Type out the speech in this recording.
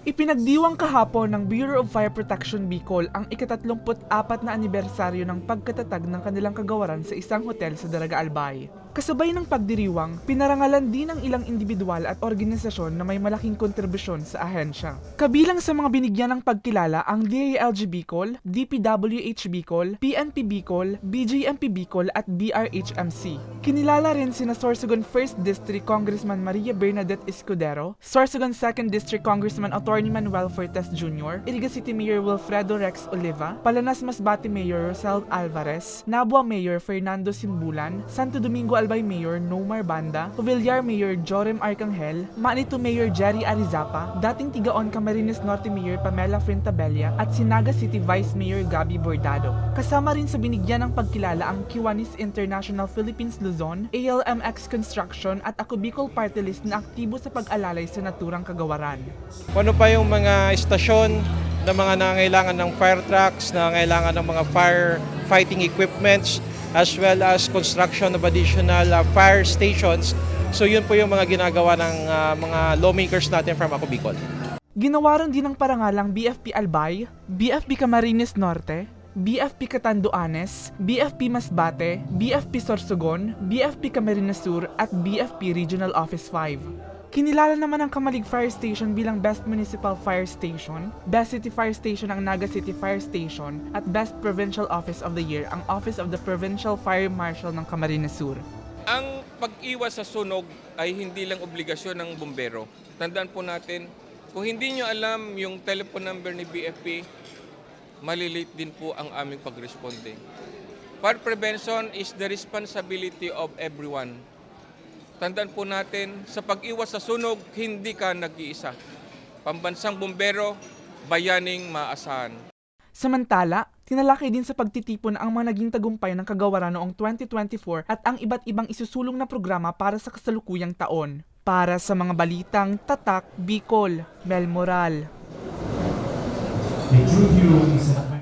Ipinagdiwang kahapon ng Bureau of Fire Protection Bicol ang ika-34 na anibersaryo ng pagkatatag ng kanilang kagawaran sa isang hotel sa Daraga Albay. Kasabay ng pagdiriwang, pinarangalan din ang ilang individual at organisasyon na may malaking kontribusyon sa ahensya. Kabilang sa mga binigyan ng pagkilala ang DILG Bicol, DPWH Bicol, PNP Bicol, BGMP Bicol at BRHMC. Kinilala rin sina Sorsogon 1st District Congressman Maria Bernadette Escudero, Sorsogon 2nd District Congressman Attorney Manuel Fortes Jr., Iriga City Mayor Wilfredo Rex Oliva, Palanas Masbate Mayor Rosel Alvarez, Nabua Mayor Fernando Simbulan, Santo Domingo Albay Mayor Nomar Banda, Covillar Mayor Jorem Arcangel, Manito Mayor Jerry Arizapa, dating Tigaon Camarines Norte Mayor Pamela Fuentabella at Sinaga City Vice Mayor Gabby Bordado. Kasama rin sa binigyan ng pagkilala ang Kiwanis International Philippines Luzon, ALMX Construction at Ako Bicol Party List na aktibo sa pag-alalay sa naturang kagawaran. Ano pa yung mga istasyon na mga nangangailangan ng fire trucks, nangangailangan ng mga fire fighting equipments, as well as construction of additional fire stations. So yun po yung mga ginagawa ng mga lawmakers natin from Ako Bicol. Ginawaran din ng parangalang BFP Albay, BFP Camarines Norte, BFP Catanduanes, BFP Masbate, BFP Sorsogon, BFP Camarines Sur at BFP Regional Office 5. Kinilala naman ang Kamalig Fire Station bilang Best Municipal Fire Station, Best City Fire Station ang Naga City Fire Station at Best Provincial Office of the Year ang Office of the Provincial Fire Marshal ng Camarines Sur. Ang pag-iwas sa sunog ay hindi lang obligasyon ng bumbero. Tandaan po natin, kung hindi nyo alam yung telephone number ni BFP, malilate din po ang aming pag-responde. Fire prevention is the responsibility of everyone. Tandaan po natin, sa pag-iwas sa sunog, hindi ka nag-iisa. Pambansang bumbero, bayaning maasahan. Samantala, tinalakay din sa pagtitipon ang mga naging tagumpay ng kagawaran noong 2024 at ang iba't ibang isusulong na programa para sa kasalukuyang taon. Para sa mga balitang Tatak Bicol, Mel Moral.